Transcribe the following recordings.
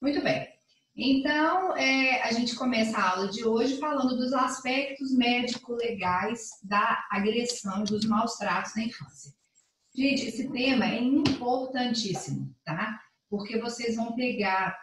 Muito bem. Então, a gente começa a aula de hoje falando dos aspectos médico-legais da agressão e dos maus tratos na infância. Gente, esse tema é importantíssimo, tá? Porque vocês vão pegar,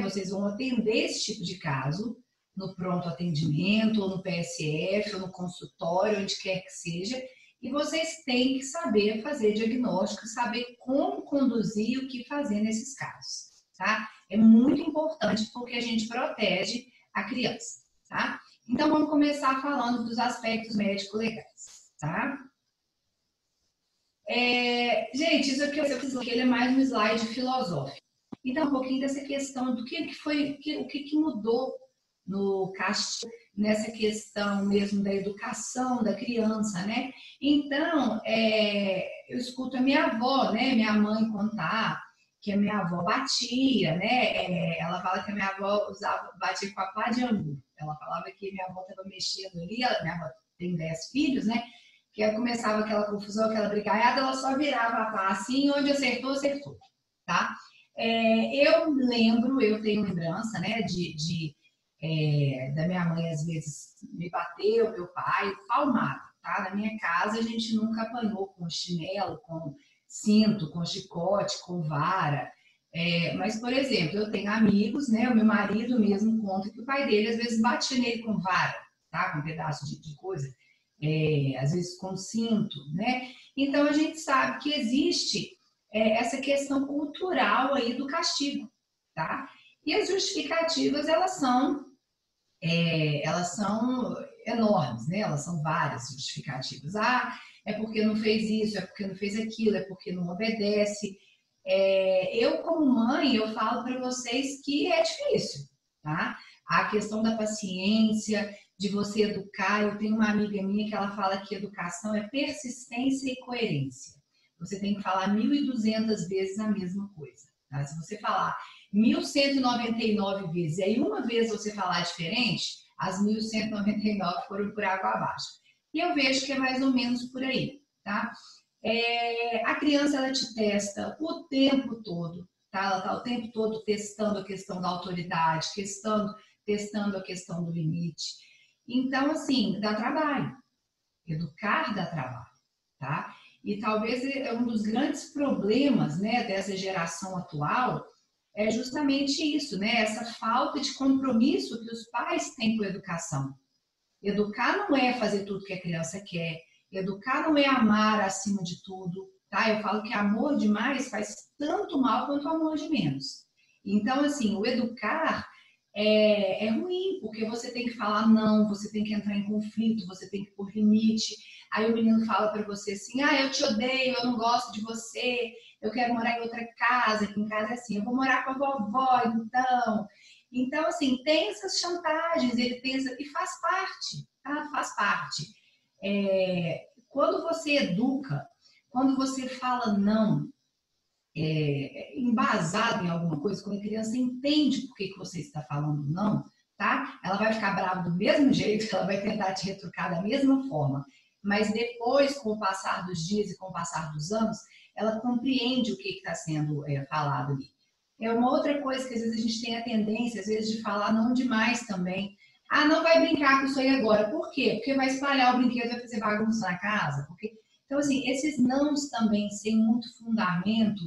vocês vão atender esse tipo de caso no pronto atendimento, ou no PSF, ou no consultório, onde quer que seja, e vocês têm que saber fazer diagnóstico, saber como conduzir e o que fazer nesses casos, tá? É muito importante porque a gente protege a criança, tá? Então, vamos começar falando dos aspectos médico-legais, tá? Gente, isso aqui eu fiz aqui, ele é mais um slide filosófico. Então, um pouquinho dessa questão do que foi, o que mudou no castigo, nessa questão mesmo da educação da criança, né? Então, eu escuto a minha avó, né? Minha mãe contar que a minha avó batia, né? Ela fala que a minha avó batia com a pá de angu. Ela falava que minha avó estava mexendo ali, minha avó tem 10 filhos, né? Que aí começava aquela confusão, aquela brigaiada, ela só virava a pá assim, onde acertou, acertou, tá? Eu lembro, eu tenho lembrança, né, da minha mãe às vezes me bateu, meu pai, palmado, tá? Na minha casa a gente nunca apanhou com chinelo, com cinto, com chicote, com vara. Mas, por exemplo, eu tenho amigos, né? O meu marido mesmo conta que o pai dele às vezes batia nele com vara, tá? Com um pedaço de coisa, às vezes com cinto, né? Então a gente sabe que existe essa questão cultural aí do castigo, tá? E as justificativas, elas são enormes, né? Elas são várias justificativas. É porque não fez isso, é porque não fez aquilo, é porque não obedece. Eu, como mãe, eu falo para vocês que é difícil, tá? A questão da paciência, de você educar. Eu tenho uma amiga minha que ela fala que educação é persistência e coerência. Você tem que falar 1.200 vezes a mesma coisa, tá? Se você falar 1.199 vezes e aí uma vez você falar diferente, as 1.199 foram por água abaixo. E eu vejo que é mais ou menos por aí, tá? A criança, ela te testa o tempo todo, tá? Ela tá o tempo todo testando a questão da autoridade, testando a questão do limite. Então, assim, dá trabalho. Educar dá trabalho, tá? E talvez um dos grandes problemas, né, dessa geração atual é justamente isso, né? Essa falta de compromisso que os pais têm com a educação. Educar não é fazer tudo que a criança quer. Educar não é amar acima de tudo, tá? Eu falo que amor demais faz tanto mal quanto amor de menos. Então, assim, o educar é ruim, porque você tem que falar não, você tem que entrar em conflito, você tem que pôr limite. Aí o menino fala para você assim, eu te odeio, eu não gosto de você, eu quero morar em outra casa, aqui em casa é assim, eu vou morar com a vovó, então. Então, assim, tem essas chantagens, e faz parte, tá? Faz parte. Quando você educa, quando você fala não, embasado em alguma coisa, quando a criança entende por que você está falando não, tá? Ela vai ficar brava do mesmo jeito, ela vai tentar te retrucar da mesma forma, mas depois, com o passar dos dias e com o passar dos anos, ela compreende o que está sendo falado ali. É uma outra coisa que às vezes a gente tem a tendência, às vezes, de falar não demais também. Não vai brincar com isso aí agora. Por quê? Porque vai espalhar o brinquedo, vai fazer bagunça na casa. Então, assim, esses nãos também, sem muito fundamento.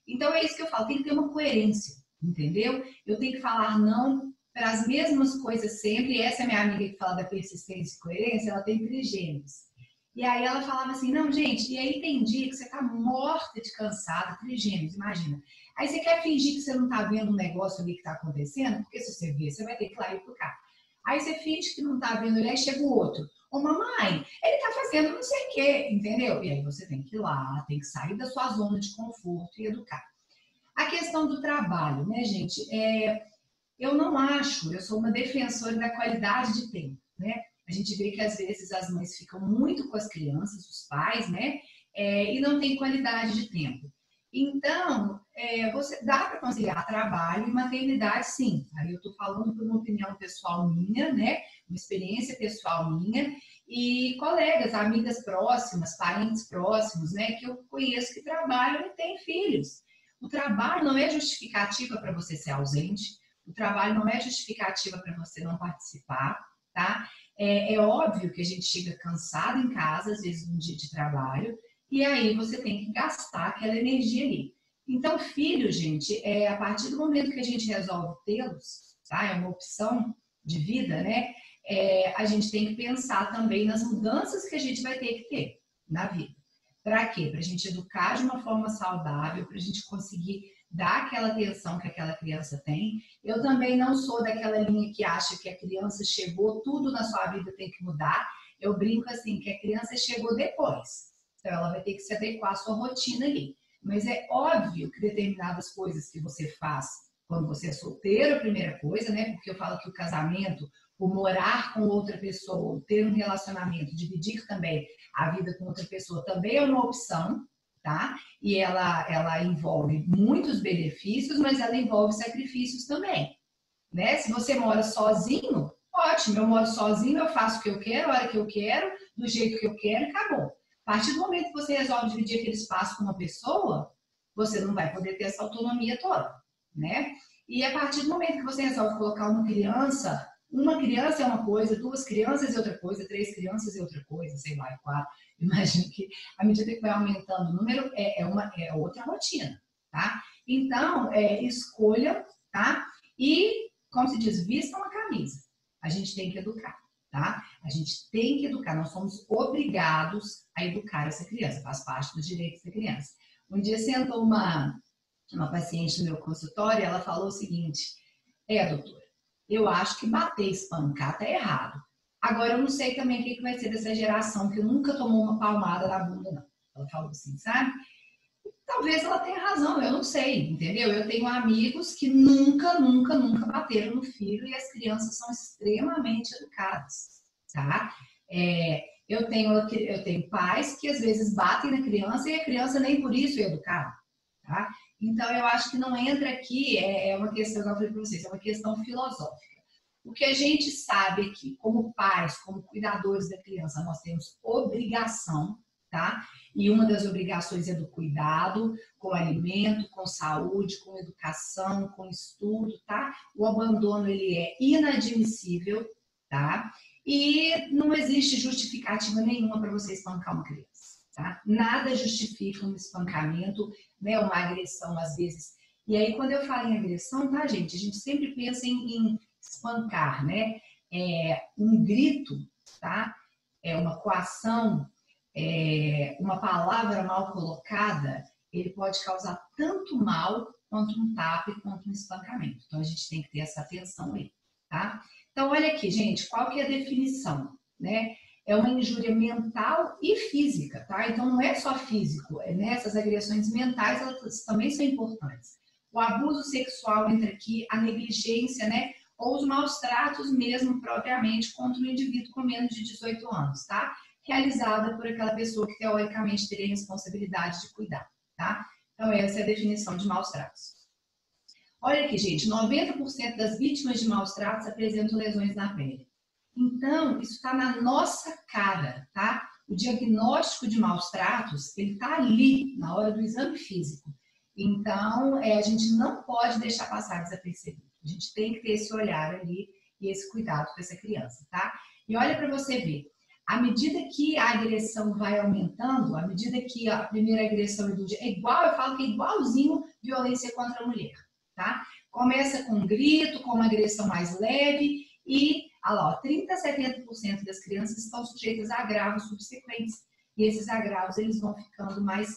Então, é isso que eu falo, tem que ter uma coerência, entendeu? Eu tenho que falar não para as mesmas coisas sempre. Essa é minha amiga que fala da persistência e coerência, ela tem trigêmeos. E aí ela falava assim, não, gente, e aí tem dia que você tá morta de cansada, trigêmeos, imagina. Aí você quer fingir que você não tá vendo um negócio ali que tá acontecendo, porque se você ver, você vai ter que ir lá e pro carro. Aí você finge que não tá vendo ele, aí chega o outro. Ô, mamãe, ele tá fazendo não sei o quê, entendeu? E aí você tem que ir lá, tem que sair da sua zona de conforto e educar. A questão do trabalho, né, gente? Eu não acho, eu sou uma defensora da qualidade de tempo, né? A gente vê que às vezes as mães ficam muito com as crianças, os pais, né? E não tem qualidade de tempo. Então, você dá para conciliar trabalho e maternidade, sim. Aí eu estou falando por uma opinião pessoal minha, né? Uma experiência pessoal minha e colegas, amigas próximas, parentes próximos, né? Que eu conheço que trabalham e têm filhos. O trabalho não é justificativa para você ser ausente, o trabalho não é justificativa para você não participar, tá? É óbvio que a gente chega cansado em casa, às vezes, num dia de trabalho, e aí você tem que gastar aquela energia ali. Então, filho, gente, a partir do momento que a gente resolve tê-los, tá? É uma opção de vida, né? A gente tem que pensar também nas mudanças que a gente vai ter que ter na vida. Para quê? Para a gente educar de uma forma saudável, para a gente conseguir dar aquela atenção que aquela criança tem. Eu também não sou daquela linha que acha que a criança chegou, tudo na sua vida tem que mudar. Eu brinco assim, que a criança chegou depois. Então, ela vai ter que se adequar à sua rotina ali. Mas é óbvio que determinadas coisas que você faz quando você é solteiro, a primeira coisa, né? Porque eu falo que o casamento, o morar com outra pessoa, ter um relacionamento, dividir também a vida com outra pessoa, também é uma opção, tá? E ela envolve muitos benefícios, mas ela envolve sacrifícios também, né? Se você mora sozinho, ótimo, eu moro sozinho, eu faço o que eu quero, a hora que eu quero, do jeito que eu quero e acabou. A partir do momento que você resolve dividir aquele espaço com uma pessoa, você não vai poder ter essa autonomia toda, né? E a partir do momento que você resolve colocar uma criança é uma coisa, 2 crianças é outra coisa, 3 crianças é outra coisa, sei lá, 4. Imagino que à medida que vai aumentando o número, é outra rotina, tá? Então, escolha, tá? E, como se diz, vista uma camisa. A gente tem que educar, tá? A gente tem que educar, nós somos obrigados a educar essa criança, faz parte dos direitos da criança. Um dia sentou uma paciente no meu consultório, ela falou o seguinte: doutora, eu acho que bater, espancar tá errado. Agora, eu não sei também o que vai ser dessa geração que nunca tomou uma palmada na bunda, não. Ela falou assim, sabe? Talvez ela tenha razão, eu não sei, entendeu? Eu tenho amigos que nunca bateram no filho e as crianças são extremamente educadas, tá? Eu tenho pais que às vezes batem na criança e a criança nem por isso é educada, tá? Então, eu acho que não entra aqui, é uma questão, como eu falei para vocês, é uma questão filosófica. O que a gente sabe aqui, como pais, como cuidadores da criança, nós temos obrigação, tá? E uma das obrigações é do cuidado, com alimento, com saúde, com educação, com estudo, tá? O abandono, ele é inadmissível, tá? E não existe justificativa nenhuma para você espancar uma criança. Tá? Nada justifica um espancamento, né, uma agressão às vezes. E aí, quando eu falo em agressão, tá, gente? A gente sempre pensa em espancar, né? Um grito, tá? Uma coação, uma palavra mal colocada, ele pode causar tanto mal quanto um tapa e quanto um espancamento. Então, a gente tem que ter essa atenção aí, tá? Então, olha aqui, gente, qual que é a definição, né? É uma injúria mental e física, tá? Então, não é só físico, né? Essas agressões mentais, elas também são importantes. O abuso sexual entra aqui, a negligência, né? Ou os maus tratos mesmo, propriamente, contra o indivíduo com menos de 18 anos, tá? Realizada por aquela pessoa que, teoricamente, teria responsabilidade de cuidar, tá? Então, essa é a definição de maus tratos. Olha aqui, gente, 90% das vítimas de maus tratos apresentam lesões na pele. Então, isso está na nossa cara, tá? O diagnóstico de maus tratos, ele está ali, na hora do exame físico. Então, a gente não pode deixar passar desapercebido. A gente tem que ter esse olhar ali e esse cuidado com essa criança, tá? E olha para você ver, à medida que a agressão vai aumentando, à medida que a primeira agressão é igual, eu falo que é igualzinho violência contra a mulher, tá? Começa com um grito, com uma agressão mais leve e, olha lá, 30 a 70% das crianças estão sujeitas a agravos subsequentes. E esses agravos, eles vão ficando mais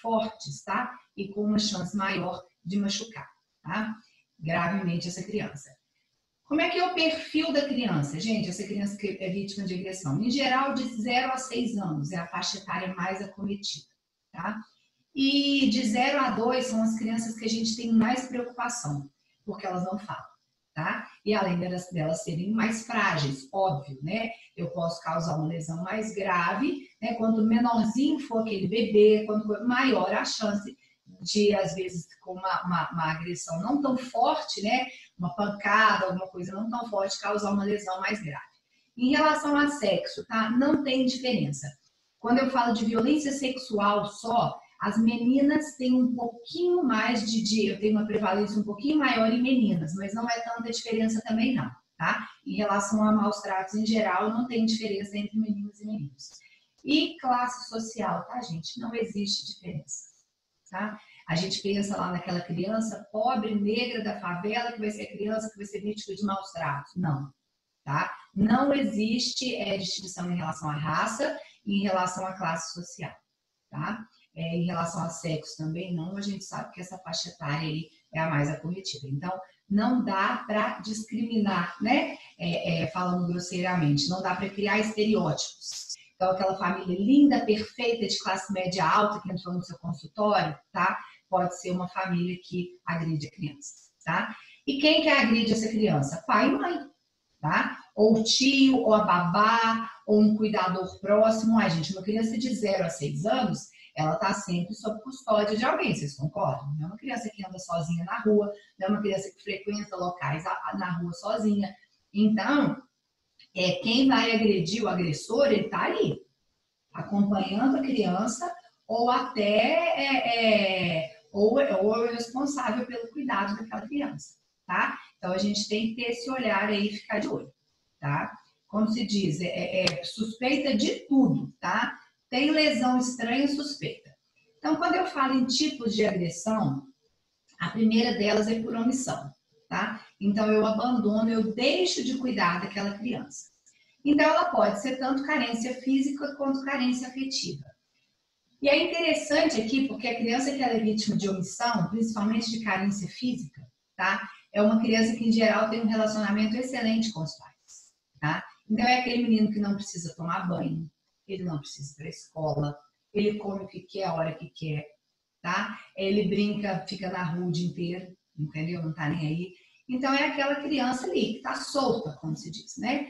fortes, tá? E com uma chance maior de machucar, tá? Gravemente essa criança. Como é que é o perfil da criança? Gente, essa criança que é vítima de agressão, em geral, de 0 a 6 anos, é a faixa etária mais acometida, tá? E de 0 a 2 são as crianças que a gente tem mais preocupação, porque elas não falam, tá? E além delas serem mais frágeis, óbvio, né? Eu posso causar uma lesão mais grave, né? Quanto menorzinho for aquele bebê, quanto maior a chance de, às vezes, com uma agressão não tão forte, né? Uma pancada, alguma coisa não tão forte, causar uma lesão mais grave. Em relação a sexo, tá? Não tem diferença. Quando eu falo de violência sexual só, As meninas têm um pouquinho mais eu tenho uma prevalência um pouquinho maior em meninas, mas não é tanta diferença também não, tá? Em relação a maus tratos em geral, não tem diferença entre meninos e meninos. E classe social, tá, gente? Não existe diferença, tá? A gente pensa lá naquela criança pobre, negra da favela, que vai ser a criança que vai ser vítima de maus tratos. Não, tá? Não existe distinção em relação à raça e em relação à classe social, tá? Em relação a sexo também não, a gente sabe que essa faixa etária aí é a mais acometida. Então, não dá para discriminar, né? Falando grosseiramente, não dá para criar estereótipos. Então, aquela família linda, perfeita, de classe média alta que entrou no seu consultório, tá? Pode ser uma família que agride a criança, tá? E quem que agride essa criança? Pai e mãe, tá? Ou tio, ou a babá, ou um cuidador próximo. Ai, gente, uma criança de 0 a 6 anos, ela está sempre sob custódia de alguém, vocês concordam? Não é uma criança que anda sozinha na rua, não é uma criança que frequenta locais na rua sozinha. Então, quem vai agredir o agressor, ele está ali, acompanhando a criança, ou até ou é o responsável pelo cuidado daquela criança, tá? Então, a gente tem que ter esse olhar aí e ficar de olho, tá? Como se diz, suspeita de tudo, tá? Tem lesão estranha, suspeita. Então, quando eu falo em tipos de agressão, a primeira delas é por omissão, tá? Então, eu abandono, eu deixo de cuidar daquela criança. Então, ela pode ser tanto carência física quanto carência afetiva. E é interessante aqui, porque a criança que ela é vítima de omissão, principalmente de carência física, tá? É uma criança que, em geral, tem um relacionamento excelente com os pais, tá? Então, é aquele menino que não precisa tomar banho, ele não precisa ir para a escola, ele come o que quer, a hora que quer, tá? Ele brinca, fica na rua o dia inteiro, entendeu? Não tá nem aí. Então, é aquela criança ali, que tá solta, como se diz, né?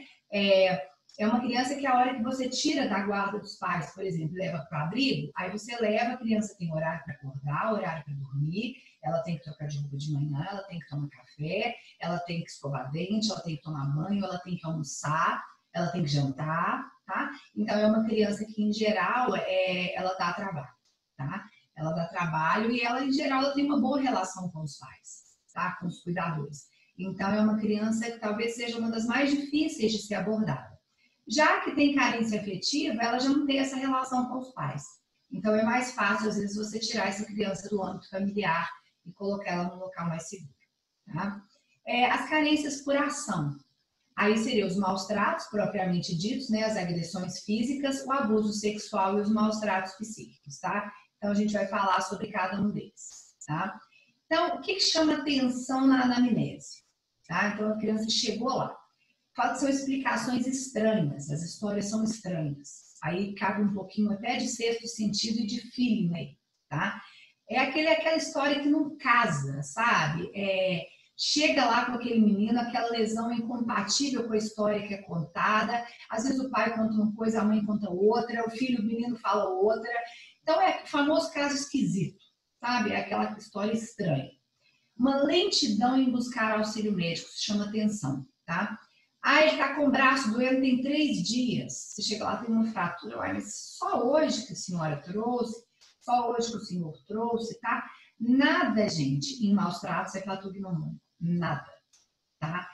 É uma criança que a hora que você tira da guarda dos pais, por exemplo, leva para o abrigo, aí você leva, a criança tem horário para acordar, horário para dormir, ela tem que trocar de roupa de manhã, ela tem que tomar café, ela tem que escovar dente, ela tem que tomar banho, ela tem que almoçar, ela tem que jantar, tá? Então, é uma criança que, em geral, ela dá trabalho, tá? Ela dá trabalho e ela, em geral, ela tem uma boa relação com os pais, tá? Com os cuidadores. Então, é uma criança que talvez seja uma das mais difíceis de ser abordada. Já que tem carência afetiva, ela já não tem essa relação com os pais. Então, é mais fácil, às vezes, você tirar essa criança do âmbito familiar e colocar ela num local mais seguro, tá? As carências por ação. Aí seriam os maus tratos, propriamente ditos, né? As agressões físicas, o abuso sexual e os maus tratos psíquicos, tá? Então, a gente vai falar sobre cada um deles, tá? Então, o que chama atenção na anamnese? Tá? Então, a criança chegou lá. Fala que são explicações estranhas, as histórias são estranhas. Aí cabe um pouquinho até de sexto sentido e de feeling aí, tá? É aquela história que não casa, sabe? Chega lá com aquele menino, aquela lesão incompatível com a história que é contada. Às vezes o pai conta uma coisa, a mãe conta outra, o filho, o menino fala outra. Então é o famoso caso esquisito, sabe? É aquela história estranha. Uma lentidão em buscar auxílio médico, se chama atenção, tá? Ele tá com o braço doendo tem 3 dias. Você chega lá, tem uma fratura. Mas só hoje que a senhora trouxe, só hoje que o senhor trouxe, tá? Nada, gente, em maus tratos é patognomônico. Nada, tá?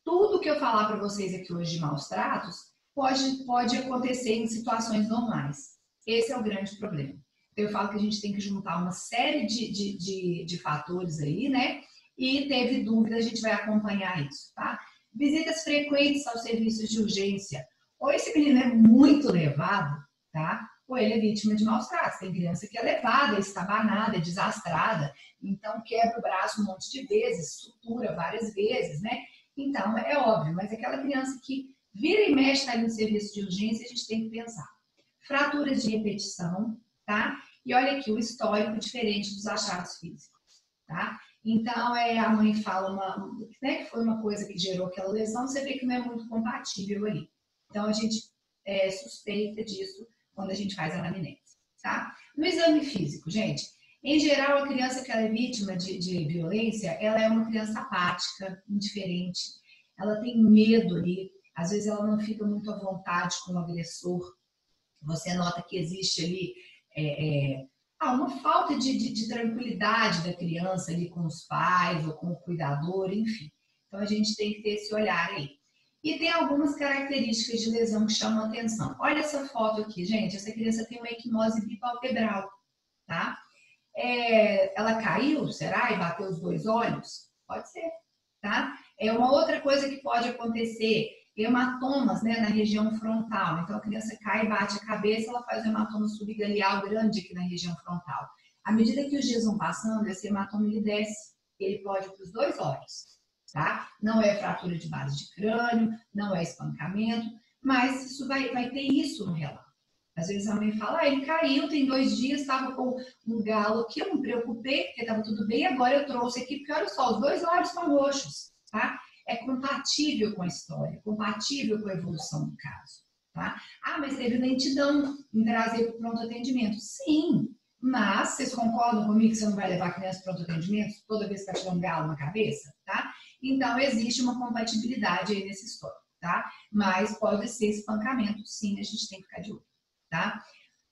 Tudo que eu falar para vocês aqui hoje de maus tratos pode acontecer em situações normais. Esse é o grande problema. Eu falo que a gente tem que juntar uma série de fatores aí, né? E teve dúvida, a gente vai acompanhar isso, tá? Visitas frequentes aos serviços de urgência. Ou esse menino é muito levado, tá? Ou ele é vítima de maus tratos. Tem criança que é levada, é estabanada, é desastrada, então quebra o braço um monte de vezes, sutura várias vezes, né? Então, é óbvio, mas aquela criança que vira e mexe ali no serviço de urgência, a gente tem que pensar. Fraturas de repetição, tá? E olha aqui, o histórico diferente dos achados físicos, tá? Então, a mãe fala né, que foi uma coisa que gerou aquela lesão, você vê que não é muito compatível ali. Então, a gente suspeita disso quando a gente faz a anamnese, tá? No exame físico, gente, em geral, a criança que ela é vítima de violência, ela é uma criança apática, indiferente, ela tem medo ali, às vezes ela não fica muito à vontade com o agressor, você nota que existe ali uma falta de tranquilidade da criança ali com os pais ou com o cuidador, enfim. Então a gente tem que ter esse olhar aí. E tem algumas características de lesão que chamam a atenção. Olha essa foto aqui, gente. Essa criança tem uma equimose bipalpebral, tá? Ela caiu, será? E bateu os dois olhos? Pode ser, tá? Uma outra coisa que pode acontecer, hematomas, né, na região frontal. Então a criança cai, bate a cabeça, ela faz um hematoma subgaleal grande aqui na região frontal. À medida que os dias vão passando, esse hematoma ele desce, ele pode ir para os dois olhos, tá? Não é fratura de base de crânio, não é espancamento, mas isso vai ter isso no relato. Às vezes a mãe fala, ele caiu, tem 2 dias, estava com um galo aqui, eu me preocupei, porque estava tudo bem, agora eu trouxe aqui, porque olha só, os 2 olhos estão roxos, tá? É compatível com a história, compatível com a evolução do caso, tá? Mas teve lentidão em trazer para o pronto atendimento. Sim, mas vocês concordam comigo que você não vai levar a criança para o pronto atendimento toda vez que ela tiver um galo na cabeça, tá? Então, existe uma compatibilidade aí nessa história, tá? Mas pode ser espancamento, sim, a gente tem que ficar de olho. Tá?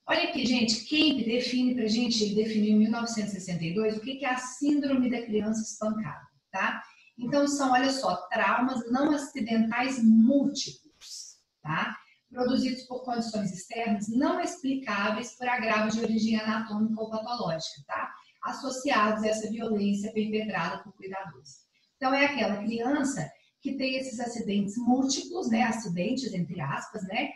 Olha aqui, gente, Kemp define pra gente, ele definiu em 1962 o que é a síndrome da criança espancada, tá? Então são, olha só, traumas não acidentais múltiplos, tá? Produzidos por condições externas não explicáveis por agravos de origem anatômica ou patológica, tá? Associados a essa violência perpetrada por cuidadores. Então é aquela criança que tem esses acidentes múltiplos, né? Acidentes, entre aspas, né?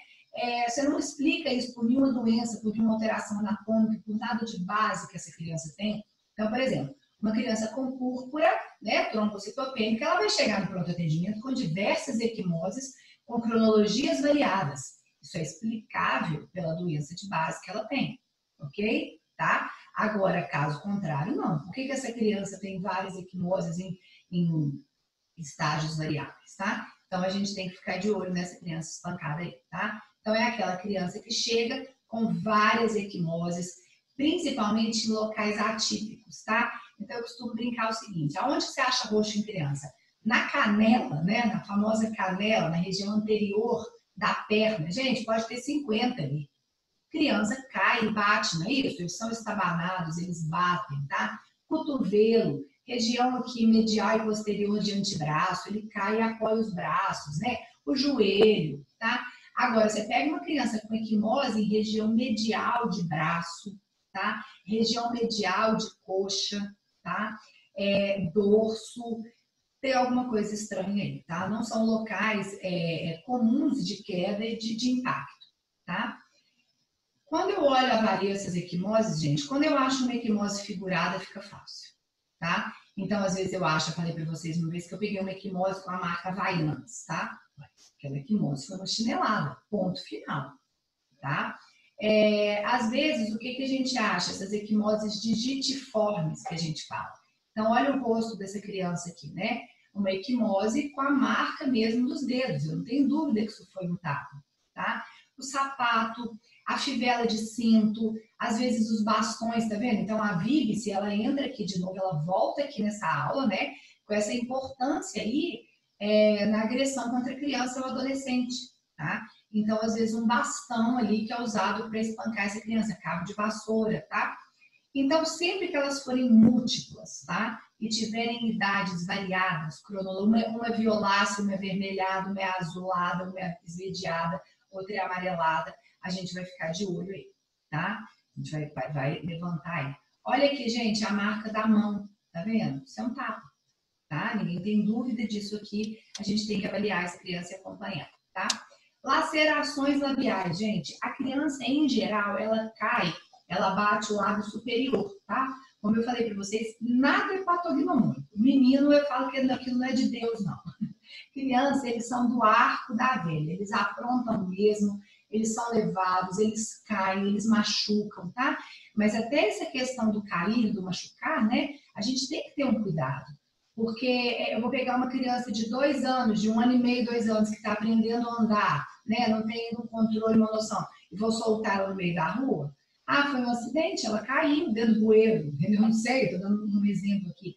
Você não explica isso por nenhuma doença, por nenhuma alteração anatômica, por nada de base que essa criança tem. Então, por exemplo, uma criança com púrpura, né, trombocitopênica, ela vai chegar no pronto atendimento com diversas equimoses, com cronologias variadas. Isso é explicável pela doença de base que ela tem, ok? Tá? Agora, caso contrário, não. Por que essa criança tem várias equimoses em estágios variáveis, tá? Então, a gente tem que ficar de olho nessa criança espancada aí, tá? Então, é aquela criança que chega com várias equimoses, principalmente em locais atípicos, tá? Então, eu costumo brincar o seguinte, aonde você acha roxo em criança? Na canela, né? Na famosa canela, na região anterior da perna. Gente, pode ter 50 ali. Criança cai e bate, não é isso? Eles são estabanados, eles batem, tá? Cotovelo, região aqui medial e posterior de antebraço, ele cai e apoia os braços, né? O joelho, tá? Agora, você pega uma criança com equimose em região medial de braço, tá? Região medial de coxa, tá? Dorso, tem alguma coisa estranha aí, tá? Não são locais comuns de queda e de impacto, tá? Quando eu olho avario essas equimoses, gente, quando eu acho uma equimose figurada, fica fácil, tá? Então, às vezes eu acho, eu falei para vocês uma vez que eu peguei uma equimose com a marca Havaianas, tá? Aquela equimose foi uma chinelada, ponto final, tá? Às vezes, o que a gente acha? Essas equimoses digitiformes que a gente fala. Então, olha o rosto dessa criança aqui, né? Uma equimose com a marca mesmo dos dedos, eu não tenho dúvida que isso foi untado, tá? O sapato, a fivela de cinto, às vezes os bastões, tá vendo? Então, a Vivi, se ela entra aqui de novo, ela volta aqui nessa aula, né? Com essa importância aí, na agressão contra a criança ou adolescente, tá? Então, às vezes, um bastão ali que é usado para espancar essa criança, cabo de vassoura, tá? Então, sempre que elas forem múltiplas, tá? E tiverem idades variadas, uma violácea, uma avermelhada, uma azulada, uma esverdeada, outra é amarelada, a gente vai ficar de olho aí, tá? A gente vai levantar aí. Olha aqui, gente, a marca da mão, tá vendo? Isso é um tapa, tá? Ninguém tem dúvida disso aqui. A gente tem que avaliar essa criança e acompanhar, tá? Lacerações labiais, gente. A criança, em geral, ela cai, ela bate o lábio superior, tá? Como eu falei para vocês, nada é patognomônico. Menino, eu falo que aquilo não é de Deus, não. Criança, eles são do arco da velha. Eles aprontam mesmo, eles são levados, eles caem, eles machucam, tá? Mas até essa questão do cair, do machucar, né? A gente tem que ter um cuidado. Porque eu vou pegar uma criança de 2 anos, de 1 ano e meio, 2 anos, que está aprendendo a andar, né? Não tem um controle, uma noção, e vou soltar ela no meio da rua. Foi um acidente, ela caiu dentro do bueiro, entendeu? Não sei, estou dando um exemplo aqui.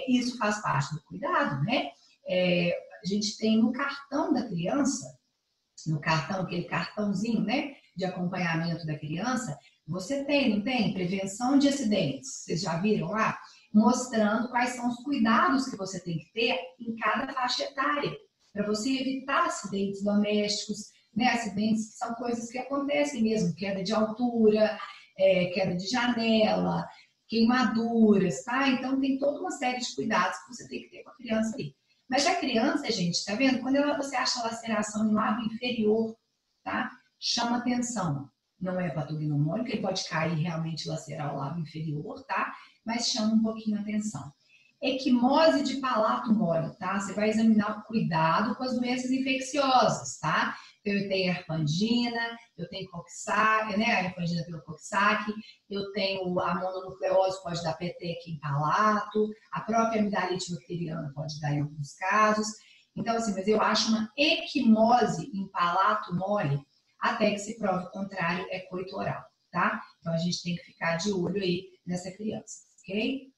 Isso faz parte do cuidado, né? A gente tem no cartão da criança, no cartão, aquele cartãozinho, né? De acompanhamento da criança, Você tem, não tem? Prevenção de acidentes. Vocês já viram lá? Mostrando quais são os cuidados que você tem que ter em cada faixa etária, para você evitar acidentes domésticos, né? Acidentes que são coisas que acontecem mesmo, queda de altura, queda de janela, queimaduras, tá? Então tem toda uma série de cuidados que você tem que ter com a criança ali. Mas a criança, gente, tá vendo? Quando você acha laceração no lábio inferior, tá? Chama atenção. Não é patognomônico, ele pode cair e realmente lacerar o lábio inferior, tá? Mas chama um pouquinho a atenção. Equimose de palato mole, tá? Você vai examinar o cuidado com as doenças infecciosas, tá? Então, eu tenho herpangina, eu tenho coxsackie, né? A herpangina pelo coxsackie, eu tenho a mononucleose, pode dar peteca em palato, a própria amidalite bacteriana pode dar em alguns casos. Então, assim, mas eu acho uma equimose em palato mole, até que se prove o contrário, é coito oral, tá? Então, a gente tem que ficar de olho aí nessa criança, ok?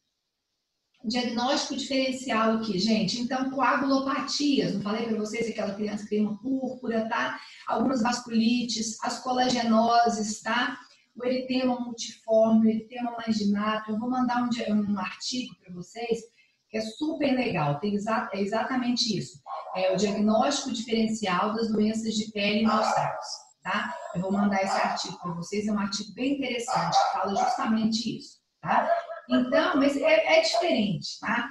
Diagnóstico diferencial aqui, gente. Então, coagulopatias, não falei para vocês aquela criança que tem uma púrpura, tá? Algumas vasculites, as colagenoses, tá? O eritema multiforme, o eritema marginato. Eu vou mandar um artigo para vocês que é super legal. É exatamente isso. É o diagnóstico diferencial das doenças de pele e maus tratos, tá? Eu vou mandar esse artigo para vocês. É um artigo bem interessante que fala justamente isso, tá? Então, mas é diferente, tá?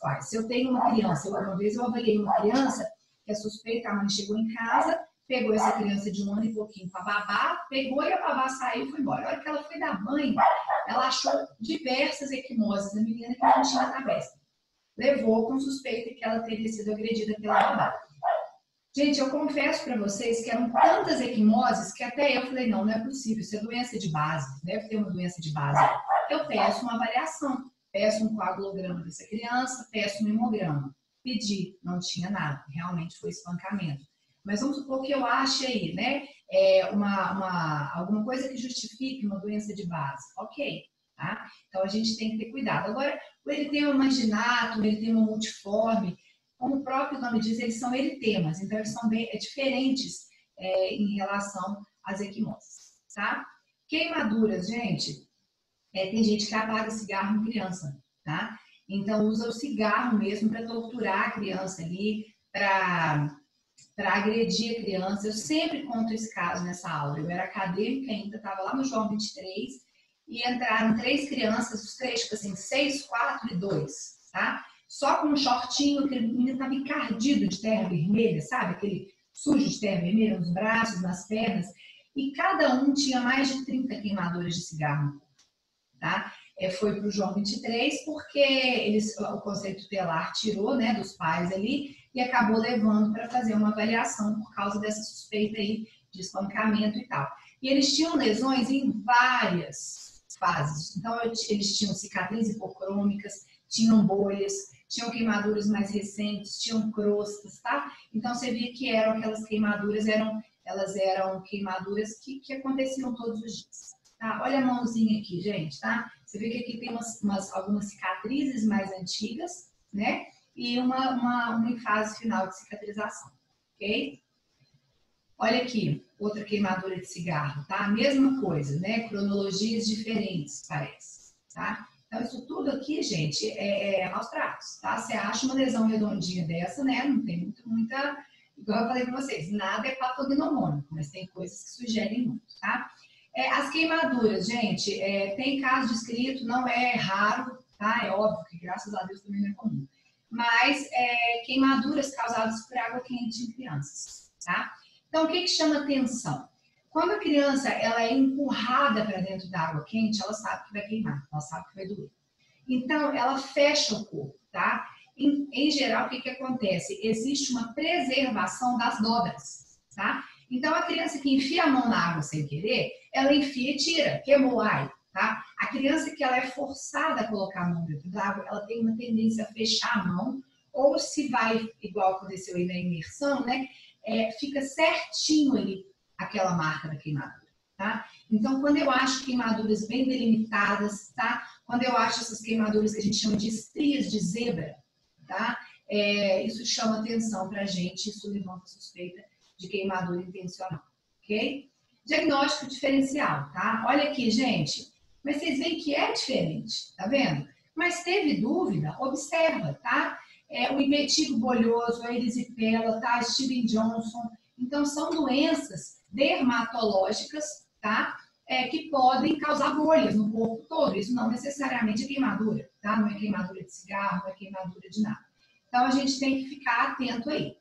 Olha, se eu tenho uma criança, uma vez eu avaliei uma criança que é suspeita, a mãe chegou em casa, pegou essa criança de 1 ano e pouquinho para babá, pegou e a babá saiu e foi embora. A hora que ela foi dar banho, ela achou diversas equimoses na menina que não tinha na véspera. Levou com suspeita que ela teria sido agredida pela babá. Gente, eu confesso para vocês que eram tantas equimoses que até eu falei, não é possível, isso é doença de base, deve ter uma doença de base. Eu peço uma avaliação, peço um coagulograma dessa criança, peço um hemograma. Pedi, não tinha nada, realmente foi espancamento. Mas vamos supor que eu ache aí, né, alguma coisa que justifique uma doença de base. Ok, tá? Então a gente tem que ter cuidado. Agora, o eritema marginato, o eritema multiforme, como o próprio nome diz, eles são eritemas, então eles são bem diferentes em relação às equimoses, tá? Queimaduras, gente, tem gente que apaga cigarro em criança, tá? Então usa o cigarro mesmo para torturar a criança ali, para agredir a criança. Eu sempre conto esse caso nessa aula. Eu era acadêmica ainda, estava lá no João 23, e entraram 3 crianças, os 3, tipo assim, 6, 4 e 2, tá? Só com um shortinho, aquele menino estava encardido de terra vermelha, sabe? Aquele sujo de terra vermelha nos braços, nas pernas. E cada um tinha mais de 30 queimaduras de cigarro no corpo, tá? Foi para o João 23 porque o Conselho Tutelar tirou, né, dos pais ali e acabou levando para fazer uma avaliação por causa dessa suspeita aí de espancamento e tal. E eles tinham lesões em várias fases. Então, eles tinham cicatrizes hipocrômicas, tinham bolhas, tinham queimaduras mais recentes, tinham crostas, tá? Então, você via que eram aquelas queimaduras, elas eram queimaduras que aconteciam todos os dias, tá? Olha a mãozinha aqui, gente, tá? Você vê que aqui tem algumas cicatrizes mais antigas, né? E uma em fase final de cicatrização, ok? Olha aqui, outra queimadura de cigarro, tá? Mesma coisa, né? Cronologias diferentes, parece, tá? Então, isso tudo aqui, gente, é maus tratos, tá? Você acha uma lesão redondinha dessa, né? Não tem muita... Igual eu falei para vocês, nada é patognomônico, mas tem coisas que sugerem muito, tá? As queimaduras, gente, tem caso descrito, não é raro, tá? É óbvio que, graças a Deus, também não é comum. Mas queimaduras causadas por água quente em crianças, tá? Então, o que chama atenção? Quando a criança ela é empurrada para dentro da água quente, ela sabe que vai queimar, ela sabe que vai doer. Então, ela fecha o corpo, tá? Em geral, o que acontece? Existe uma preservação das dobras, tá? Então, a criança que enfia a mão na água sem querer, ela enfia e tira, queimou o ar, tá? A criança que ela é forçada a colocar a mão dentro da água, ela tem uma tendência a fechar a mão, ou se vai, igual aconteceu aí na imersão, né? Fica certinho ali aquela marca da queimadura, tá? Então, quando eu acho queimaduras bem delimitadas, tá? Quando eu acho essas queimaduras que a gente chama de estrias de zebra, tá? Isso chama atenção pra gente, isso levanta suspeita de queimadura intencional, ok? Diagnóstico diferencial, tá? Olha aqui, gente. Mas vocês veem que é diferente, tá vendo? Mas teve dúvida? Observa, tá? O impetigo bolhoso, a erisipela, tá? Steven Johnson. Então, são doenças dermatológicas, tá? Que podem causar bolhas no corpo todo. Isso não necessariamente é queimadura, tá? Não é queimadura de cigarro, não é queimadura de nada. Então, a gente tem que ficar atento aí.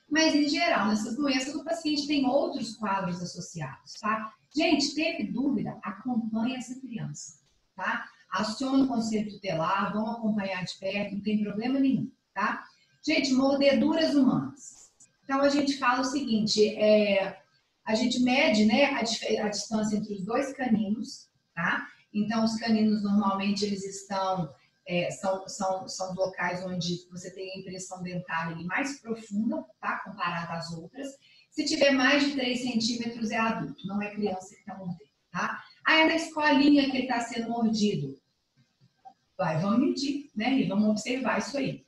Mas, em geral, nessas doenças, o paciente tem outros quadros associados, tá? Gente, teve dúvida? Acompanhe essa criança, tá? Aciona o conselho tutelar, vão acompanhar de perto, não tem problema nenhum, tá? Gente, mordeduras humanas. Então, a gente fala o seguinte, a gente mede, né, a distância entre os dois caninos, tá? Então, os caninos, normalmente, eles estão... são locais onde você tem a impressão dentária ali mais profunda, tá? Comparada às outras. Se tiver mais de 3 centímetros é adulto, não é criança que está mordendo, tá? Aí é na escolinha que ele está sendo mordido. Vamos medir, né? E vamos observar isso aí.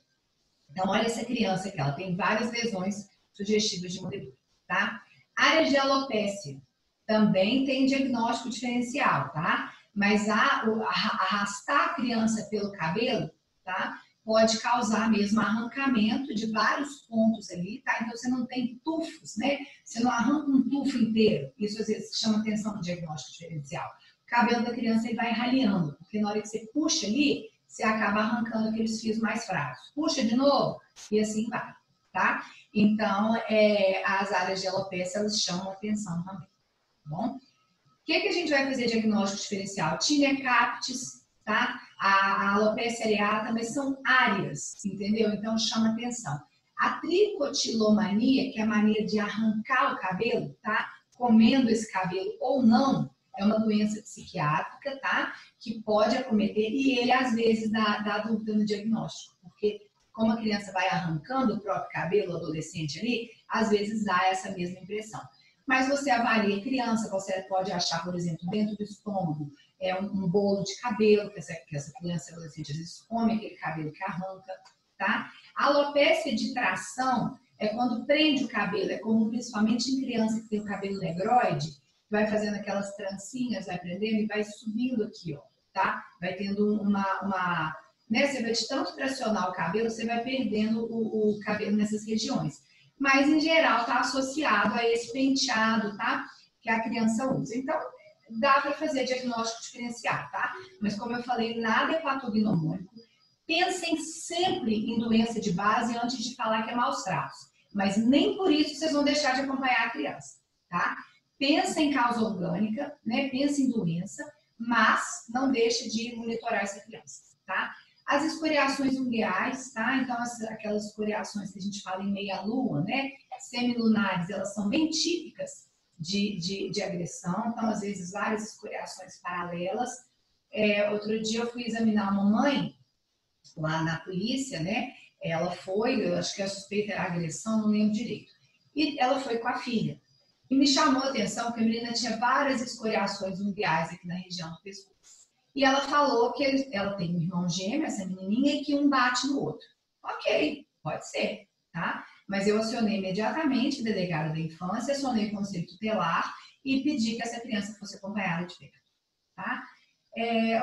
Então, olha essa criança aqui, ela tem várias lesões sugestivas de mordedura, tá? Área de alopécia também tem diagnóstico diferencial, tá? Mas arrastar a criança pelo cabelo, tá? Pode causar mesmo arrancamento de vários pontos ali, tá? Então, você não tem tufos, né? Você não arranca um tufo inteiro. Isso, às vezes, chama atenção no diagnóstico diferencial. O cabelo da criança, ele vai raleando, porque na hora que você puxa ali, você acaba arrancando aqueles fios mais fracos. Puxa de novo, e assim vai, tá? Então, as áreas de alopécia, elas chamam atenção também, tá bom? O que a gente vai fazer diagnóstico diferencial? Tinea capitis, tá? A alopecia areata, mas são áreas, entendeu? Então chama atenção. A tricotilomania, que é a mania de arrancar o cabelo, tá? Comendo esse cabelo ou não, é uma doença psiquiátrica, tá? Que pode acometer e ele às vezes dá dúvida no diagnóstico, porque como a criança vai arrancando o próprio cabelo, o adolescente ali, às vezes dá essa mesma impressão. Mas você avalia a criança, você pode achar, por exemplo, dentro do estômago, um bolo de cabelo, que essa criança adolescente às vezes come aquele cabelo que arranca, tá? A alopécia de tração é quando prende o cabelo, é comum principalmente em criança que tem o cabelo negroide, que vai fazendo aquelas trancinhas, vai prendendo e vai subindo aqui, ó, tá? Vai tendo né? Você vai de tanto pressionar o cabelo, você vai perdendo o cabelo nessas regiões. Mas, em geral, está associado a esse penteado, tá? Que a criança usa. Então, dá para fazer diagnóstico diferencial, tá? Mas, como eu falei, nada é patognomônico. Pensem sempre em doença de base antes de falar que é maus tratos. Mas nem por isso vocês vão deixar de acompanhar a criança, tá? Pensa em causa orgânica, né? Pensa em doença, mas não deixe de monitorar essa criança, tá? As escoriações ungueais, tá? Então, aquelas escoriações que a gente fala em meia-lua, né? Semilunares, elas são bem típicas de agressão. Então, às vezes, várias escoriações paralelas. Outro dia eu fui examinar uma mãe lá na polícia, né? Ela foi, eu acho que a suspeita era agressão, não lembro direito. E ela foi com a filha. E me chamou a atenção que a menina tinha várias escoriações ungueais aqui na região do pescoço. E ela falou que ela tem um irmão gêmeo, essa menininha, e que um bate no outro. Ok, pode ser, tá? Mas eu acionei imediatamente o delegado da infância, acionei o conselho tutelar e pedi que essa criança fosse acompanhada de perto, tá?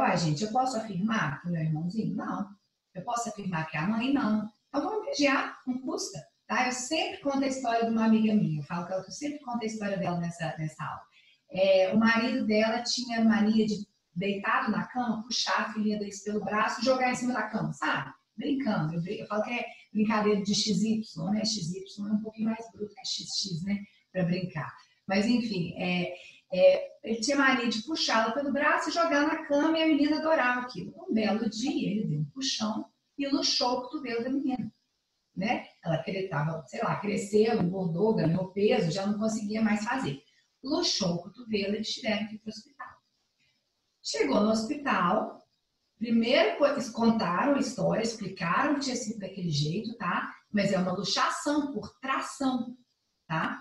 Olha, gente, eu posso afirmar que o meu irmãozinho? Não. Eu posso afirmar que a mãe? Não. Então vamos vigiar, não custa, tá? Eu sempre conto a história de uma amiga minha, eu falo que eu sempre conto a história dela nessa aula. O marido dela tinha mania de deitado na cama, puxar a filhinha deles pelo braço e jogar em cima da cama, sabe? Brincando. Eu falo que é brincadeira de XY, né? XY é um pouquinho mais bruto que XX, né? Para brincar. Mas, enfim, ele tinha mania de puxá-la pelo braço e jogar na cama e a menina adorava aquilo. Um belo dia, ele deu um puxão e luxou o cotovelo da menina, né? Ela estava, sei lá, cresceu, engordou, ganhou peso, já não conseguia mais fazer. Luxou o cotovelo e eles tiveram que ir para o hospital. Chegou no hospital, primeiro contaram a história, explicaram que tinha sido daquele jeito, tá? Mas é uma luxação por tração, tá?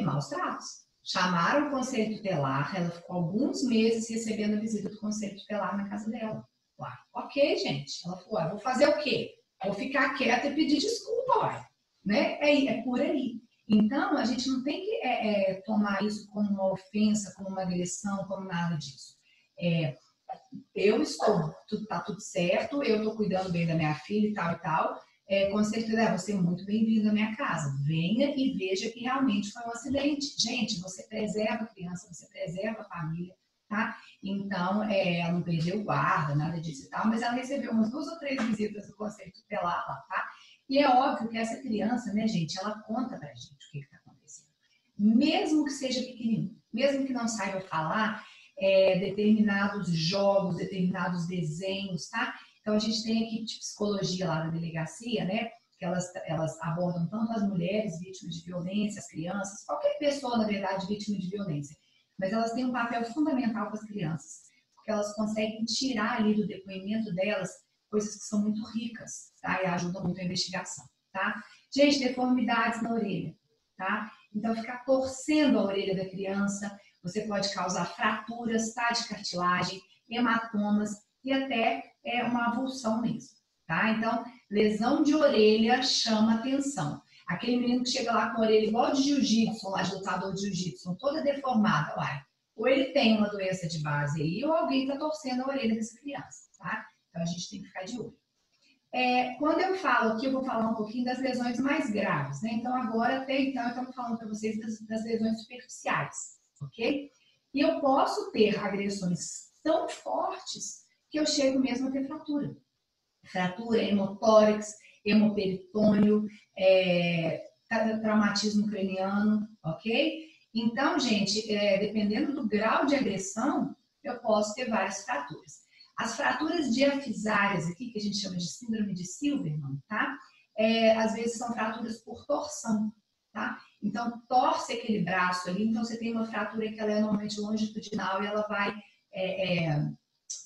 Maus tratos. Chamaram o conselho tutelar, ela ficou alguns meses recebendo a visita do conselho tutelar na casa dela. Ué, ok, gente. Ela falou, vou fazer o quê? Vou ficar quieta e pedir desculpa, ué. Né? É por aí. Então, a gente não tem que tomar isso como uma ofensa, como uma agressão, como nada disso. Tá tudo certo, eu estou cuidando bem da minha filha e tal. Com certeza, você é muito bem-vindo à minha casa. Venha e veja que realmente foi um acidente. Gente, você preserva a criança, você preserva a família, tá? Então, ela não perdeu guarda, nada disso e tal, mas ela recebeu umas 2 ou 3 visitas do Conselho Tutelar lá, tá? E é óbvio que essa criança, né, gente, ela conta pra gente o que está acontecendo. Mesmo que seja pequenininho, mesmo que não saiba falar, determinados jogos, determinados desenhos, tá? Então, a gente tem a equipe de psicologia lá da delegacia, né? Que elas abordam tanto as mulheres vítimas de violência, as crianças, qualquer pessoa, na verdade, vítima de violência. Mas elas têm um papel fundamental com as crianças, porque elas conseguem tirar ali do depoimento delas coisas que são muito ricas, tá? E ajudam muito a investigação, tá? Gente, deformidades na orelha, tá? Então, ficar torcendo a orelha da criança, você pode causar fraturas, tá? De cartilagem, hematomas e até uma avulsão mesmo, tá? Então, lesão de orelha chama atenção. Aquele menino que chega lá com a orelha igual de jiu-jitsu, lá de lutador de jiu-jitsu, toda deformada, uai. Ou ele tem uma doença de base aí, ou alguém está torcendo a orelha dessa criança, tá? Então, a gente tem que ficar de olho. Quando eu falo aqui, eu vou falar um pouquinho das lesões mais graves, né? Então, agora, até então, eu estava falando para vocês das lesões superficiais, ok? E eu posso ter agressões tão fortes que eu chego mesmo a ter fratura. Fratura, hemotórax, hemoperitônio, traumatismo craniano, ok? Então, gente, dependendo do grau de agressão, eu posso ter várias fraturas. As fraturas diafisárias aqui, que a gente chama de síndrome de Silverman, tá? Às vezes são fraturas por torção, tá? Então, torce aquele braço ali, então você tem uma fratura que ela é normalmente longitudinal e ela vai,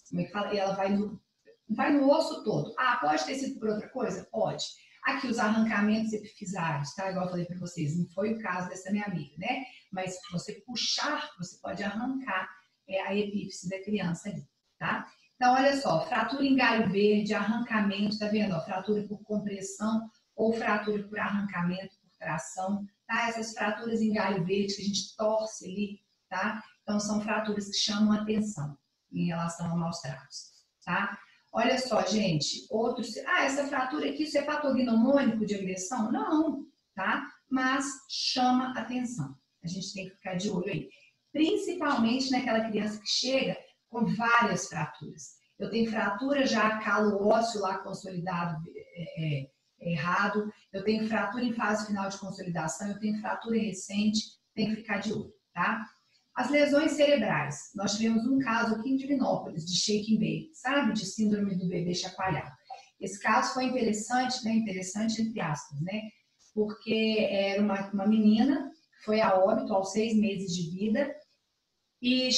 como é que fala? E ela vai no osso todo. Ah, pode ter sido por outra coisa? Pode. Aqui, os arrancamentos epifisários, tá? Igual eu falei para vocês, não foi o caso dessa minha amiga, né? Mas se você puxar, você pode arrancar a epífice da criança ali, tá? Então, olha só, fratura em galho verde, arrancamento, tá vendo? Ó, fratura por compressão ou fratura por arrancamento, por tração, tá? Essas fraturas em galho verde que a gente torce ali, tá? Então, são fraturas que chamam atenção em relação a maus tratos, tá? Olha só, gente, essa fratura aqui, isso é patognomônico de agressão? Não, tá? Mas chama atenção. A gente tem que ficar de olho aí. Principalmente naquela criança que chega com várias fraturas. Eu tenho fratura já calo ósseo lá consolidado errado, eu tenho fratura em fase final de consolidação, eu tenho fratura recente, tem que ficar de olho, tá? As lesões cerebrais. Nós tivemos um caso aqui em Divinópolis, de shaking baby, sabe? De síndrome do bebê chacoalhado. Esse caso foi interessante, né? Interessante entre aspas, né? Porque era uma menina, foi a óbito aos 6 meses de vida, e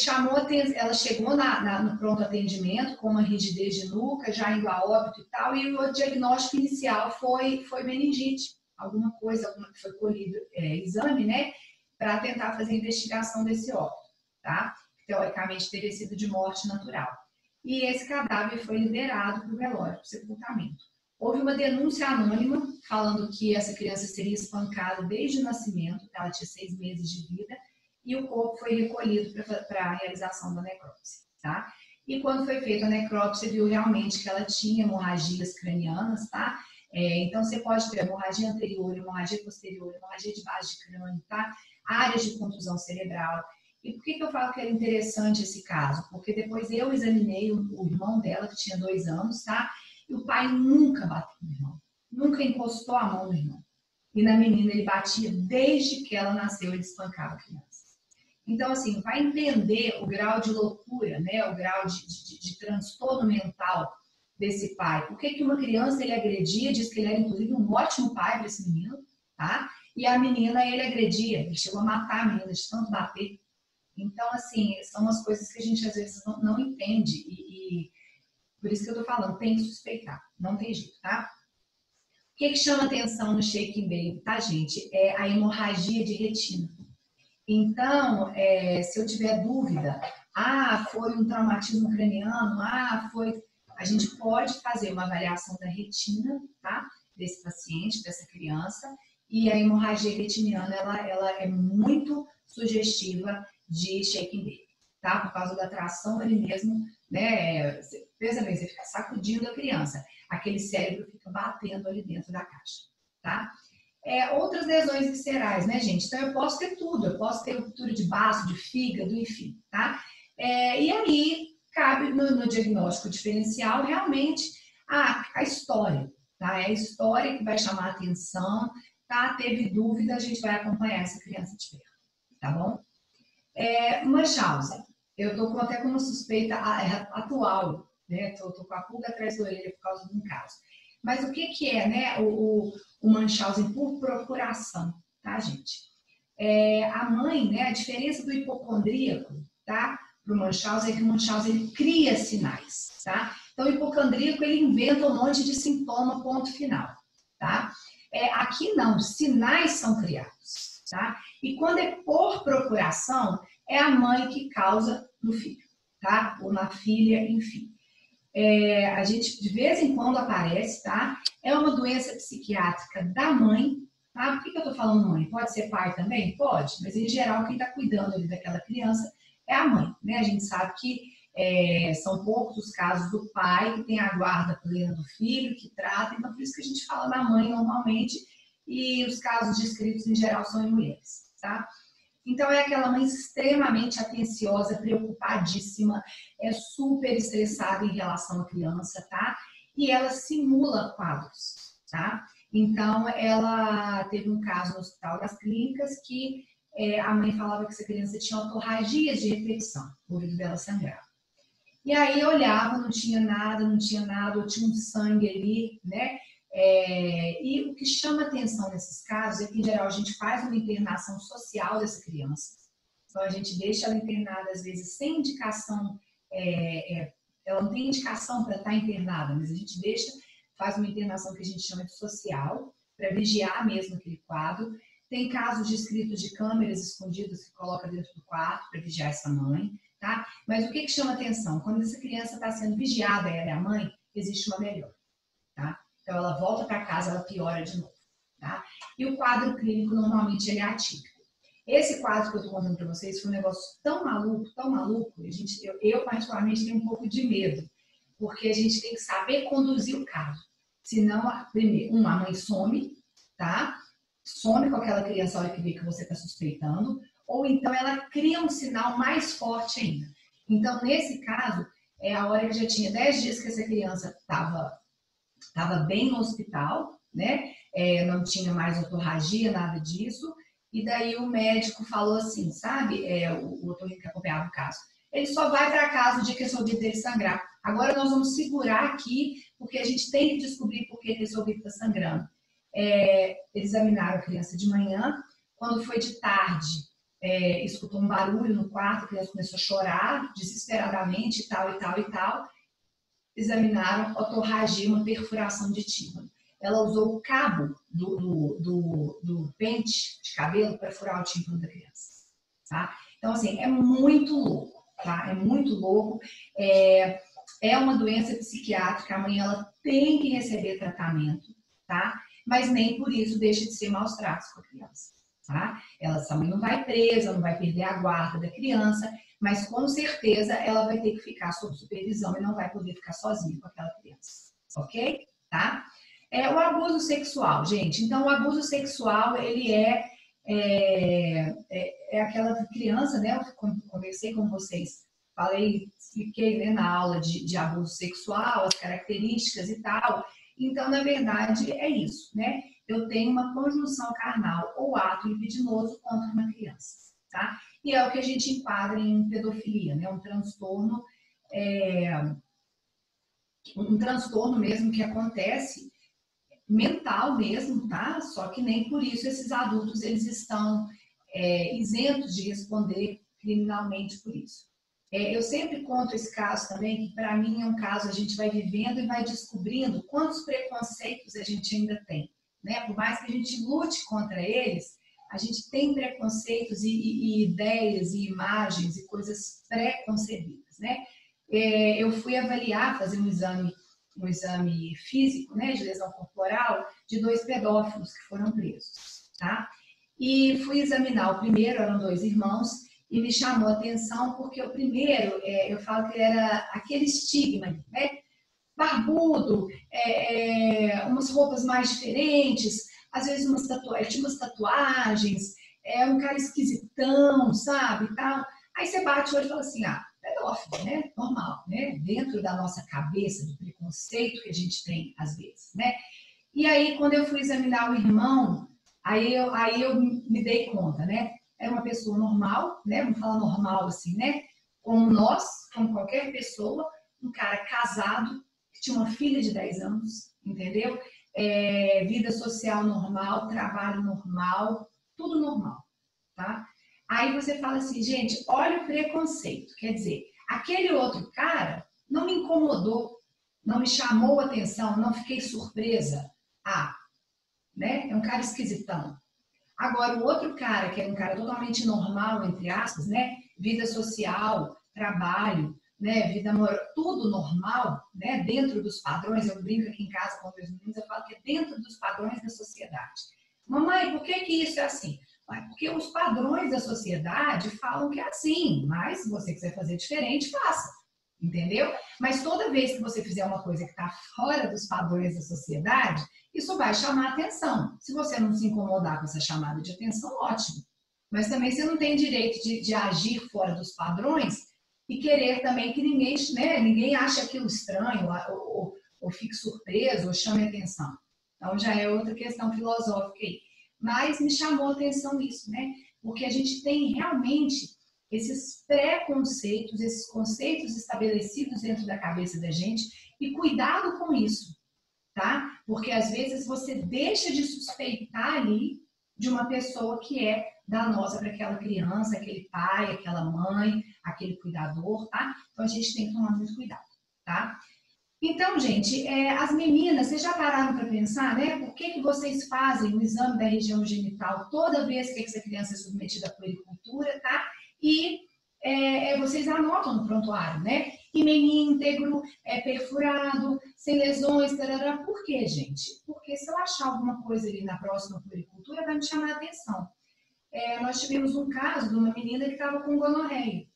ela chegou no pronto atendimento com uma rigidez de nuca, já indo a óbito e tal, e o diagnóstico inicial foi meningite, alguma coisa que foi colhido, exame, né, para tentar fazer a investigação desse óbito, tá? Teoricamente teria sido de morte natural. E esse cadáver foi liberado para o velório, para o sepultamento. Houve uma denúncia anônima falando que essa criança seria espancada desde o nascimento, ela tinha 6 meses de vida, e o corpo foi recolhido para a realização da necrópsia, tá? E quando foi feita a necrópsia, viu realmente que ela tinha hemorragias cranianas, tá? Então, você pode ter hemorragia anterior, hemorragia posterior, hemorragia de base de crânio, tá? Áreas de contusão cerebral. E por que eu falo que era interessante esse caso? Porque depois eu examinei o irmão dela, que tinha 2 anos, tá? E o pai nunca bateu no irmão, nunca encostou a mão no irmão. E na menina ele batia desde que ela nasceu, ele espancava a criança. Então, assim, vai entender o grau de loucura, né? O grau de transtorno mental desse pai. Por que uma criança ele agredia, diz que ele era, inclusive, um ótimo pai para esse menino, tá? E a menina ele agredia, ele chegou a matar a menina de tanto bater. Então, assim, são umas coisas que a gente às vezes não entende. E por isso que eu tô falando, tem que suspeitar, não tem jeito, tá? O que chama atenção no shaking baby, tá, gente? É a hemorragia de retina. Então, se eu tiver dúvida, foi um traumatismo craniano, a gente pode fazer uma avaliação da retina, tá? Desse paciente, dessa criança, e a hemorragia retiniana, ela é muito sugestiva de shaking baby, tá? Por causa da tração ali mesmo, né? Pensa bem, você fica sacudindo a criança, aquele cérebro fica batendo ali dentro da caixa, tá? Outras lesões viscerais, né, gente? Então, eu posso ter tudo. Eu posso ter ruptura de baço, de fígado, enfim, tá? E aí, cabe no diagnóstico diferencial, realmente, a história, tá? É a história que vai chamar a atenção, tá? Teve dúvida, a gente vai acompanhar essa criança de perto, tá bom? Munchausen. Eu tô até com uma suspeita atual, né? Tô com a pulga atrás da orelha por causa de um caso. Mas o que é, né, o Munchausen por procuração, tá, gente? A mãe, né, a diferença do hipocondríaco, tá, para o Munchausen é que o Munchausen ele cria sinais, tá? Então, o hipocondríaco ele inventa um monte de sintoma, ponto final, tá? Aqui não, sinais são criados, tá? E quando é por procuração, é a mãe que causa no filho, tá? Ou na filha, enfim. A gente de vez em quando aparece, tá? É uma doença psiquiátrica da mãe, tá? Por que eu tô falando mãe? Pode ser pai também? Pode, mas em geral quem tá cuidando ali daquela criança é a mãe, né? A gente sabe que são poucos os casos do pai que tem a guarda plena do filho, que trata, então por isso que a gente fala da mãe normalmente, e os casos descritos em geral são em mulheres, tá? Então, é aquela mãe extremamente atenciosa, preocupadíssima, super estressada em relação à criança, tá? E ela simula quadros, tá? Então, ela teve um caso no Hospital das Clínicas que a mãe falava que essa criança tinha otorragias de repetição, o ouvido dela sangrava. E aí eu olhava, não tinha nada, ou tinha um sangue ali, né? E o que chama atenção nesses casos é que, em geral, a gente faz uma internação social dessa criança. Então, a gente deixa ela internada, às vezes, sem indicação, ela não tem indicação para estar internada, mas a gente faz uma internação que a gente chama de social, para vigiar mesmo aquele quadro. Tem casos descritos de câmeras escondidas que coloca dentro do quarto para vigiar essa mãe, tá? Mas o que chama atenção? Quando essa criança está sendo vigiada, ela e a mãe, existe uma melhora, tá? Então, ela volta para casa, ela piora de novo, tá? E o quadro clínico, normalmente, ele é atípico. Esse quadro que eu estou contando para vocês foi um negócio tão maluco, eu particularmente tenho um pouco de medo, porque a gente tem que saber conduzir o caso. Senão, primeiro, a mãe some, tá? Some com aquela criança a hora que vê que você está suspeitando, ou então ela cria um sinal mais forte ainda. Então, nesse caso, a hora que já tinha 10 dias que essa criança estava bem no hospital, né? Não tinha mais otorragia, nada disso. E daí o médico falou assim, sabe? O otorrino que acompanhava o caso. Ele só vai para casa o dia que esse ouvido dele sangrar. Agora nós vamos segurar aqui, porque a gente tem que descobrir por que esse ouvido está sangrando. Eles examinaram a criança de manhã. Quando foi de tarde, escutou um barulho no quarto, a criança começou a chorar desesperadamente e tal, e tal, e tal. Examinaram otorragia, uma perfuração de tímpano. Ela usou o cabo do pente de cabelo para furar o tímpano da criança, tá? Então, assim, é muito louco, tá? É muito louco. É uma doença psiquiátrica, a mãe ela tem que receber tratamento, tá? Mas nem por isso deixa de ser maus tratos com a criança, tá? Essa mãe não vai presa, não vai perder a guarda da criança, mas com certeza ela vai ter que ficar sob supervisão e não vai poder ficar sozinha com aquela criança, ok? Tá? O abuso sexual, gente. Então, o abuso sexual, ele é aquela criança, né? Eu conversei com vocês, expliquei, né, na aula de abuso sexual, as características e tal. Então, na verdade, é isso, né? Eu tenho uma conjunção carnal ou ato libidinoso contra uma criança, tá? E é o que a gente enquadra em pedofilia, né? Um transtorno mesmo que acontece, mental mesmo, tá? Só que nem por isso esses adultos eles estão isentos de responder criminalmente por isso. Eu sempre conto esse caso também, que para mim é um caso a gente vai vivendo e vai descobrindo quantos preconceitos a gente ainda tem, né? Por mais que a gente lute contra eles, a gente tem preconceitos e ideias e imagens e coisas pré-concebidas, né? Eu fui avaliar, fazer um exame físico, né, de lesão corporal, de 2 pedófilos que foram presos, tá? E fui examinar o primeiro, eram 2 irmãos, e me chamou a atenção porque o primeiro, eu falo que era aquele estigma, né? Barbudo, umas roupas mais diferentes, às vezes tinha umas tatuagens, um cara esquisitão, sabe, e tal. Aí você bate o olho e fala assim, pedófilo, né? Normal, né? Dentro da nossa cabeça, do preconceito que a gente tem às vezes, né? E aí, quando eu fui examinar o irmão, aí eu me dei conta, né? Era uma pessoa normal, né? Vamos falar normal assim, né? Como nós, como qualquer pessoa, um cara casado, que tinha uma filha de 10 anos, entendeu? Vida social normal, trabalho normal, tudo normal, tá? Aí você fala assim, gente, olha o preconceito. Quer dizer, aquele outro cara não me incomodou, não me chamou a atenção, não fiquei surpresa. Né? É um cara esquisitão. Agora, o outro cara, que é um cara totalmente normal, entre aspas, né? Vida social, trabalho, né? Vida amorosa, tudo normal, né? Dentro dos padrões, eu brinco aqui em casa com meus meninos, eu falo que é dentro dos padrões da sociedade. Mamãe, por que isso é assim? Porque os padrões da sociedade falam que é assim, mas se você quiser fazer diferente, faça. Entendeu? Mas toda vez que você fizer uma coisa que está fora dos padrões da sociedade, isso vai chamar atenção. Se você não se incomodar com essa chamada de atenção, ótimo. Mas também você não tem direito de agir fora dos padrões e querer também que ninguém, né, ninguém ache aquilo estranho ou fique surpreso ou chame atenção. Então já é outra questão filosófica aí. Mas me chamou a atenção isso, né? Porque a gente tem realmente esses preconceitos, esses conceitos estabelecidos dentro da cabeça da gente e cuidado com isso, tá? Porque às vezes você deixa de suspeitar ali de uma pessoa que é danosa para aquela criança, aquele pai, aquela mãe, aquele cuidador, tá? Então a gente tem que tomar muito cuidado, tá? Então, gente, as meninas, vocês já pararam para pensar, né? Por que vocês fazem o exame da região genital toda vez que essa criança é submetida à puericultura, tá? E vocês anotam no prontuário, né? Himen íntegro, perfurado, sem lesões, tarará. Por quê, gente? Porque se eu achar alguma coisa ali na próxima puericultura, vai me chamar a atenção. Nós tivemos um caso de uma menina que estava com gonorreia,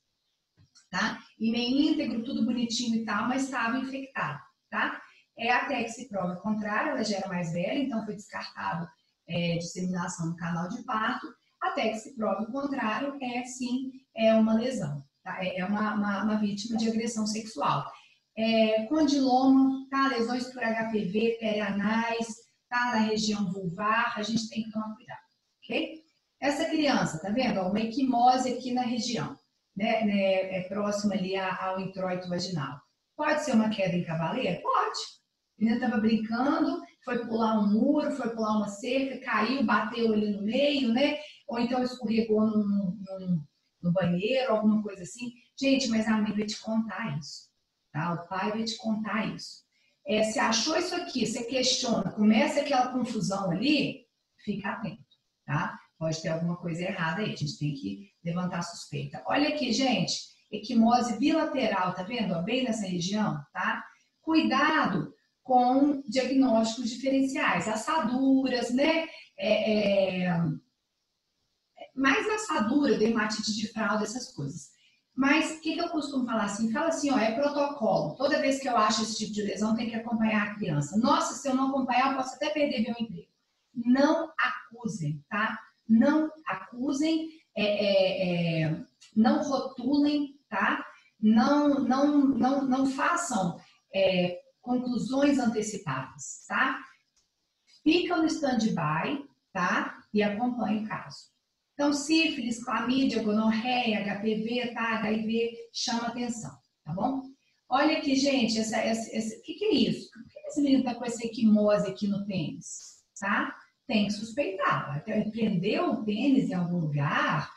tá? Himen íntegro, tudo bonitinho e tal, mas estava infectado, tá? Até que se prova o contrário, ela já era mais velha, então foi descartado disseminação no canal de parto, até que se prove o contrário, sim, uma lesão, tá? É uma vítima de agressão sexual. Condiloma, tá? Lesões por HPV, perianais, tá? Na região vulvar, a gente tem que tomar cuidado, ok? Essa criança, tá vendo? Uma equimose aqui na região, né? Próxima ali ao introito vaginal. Pode ser uma queda em cavaleira? Pode. A menina estava brincando, foi pular um muro, foi pular uma cerca, caiu, bateu ali no meio, né? Ou então escorregou no banheiro, alguma coisa assim. Gente, mas a mãe vai te contar isso, tá? O pai vai te contar isso. Se achou isso aqui, você questiona, começa aquela confusão ali, fica atento, tá? Pode ter alguma coisa errada aí, a gente tem que levantar a suspeita. Olha aqui, gente, equimose bilateral, tá vendo? Bem nessa região, tá? Cuidado com diagnósticos diferenciais, assaduras, né? Mais assadura, dermatite de fralda, essas coisas. Mas o que eu costumo falar assim? Fala assim, é protocolo. Toda vez que eu acho esse tipo de lesão, tem que acompanhar a criança. Nossa, se eu não acompanhar, eu posso até perder meu emprego. Não acusem, tá? Não acusem, não rotulem, tá? Não façam conclusões antecipadas, tá? Fica no stand-by, tá? E acompanhe o caso. Então, sífilis, clamídia, gonorreia, HPV, tá? HIV, chama atenção, tá bom? Olha aqui, gente, o que é isso? Por que esse menino tá com essa equimose aqui no pênis, tá? Tem que suspeitar. Ele prendeu o pênis em algum lugar,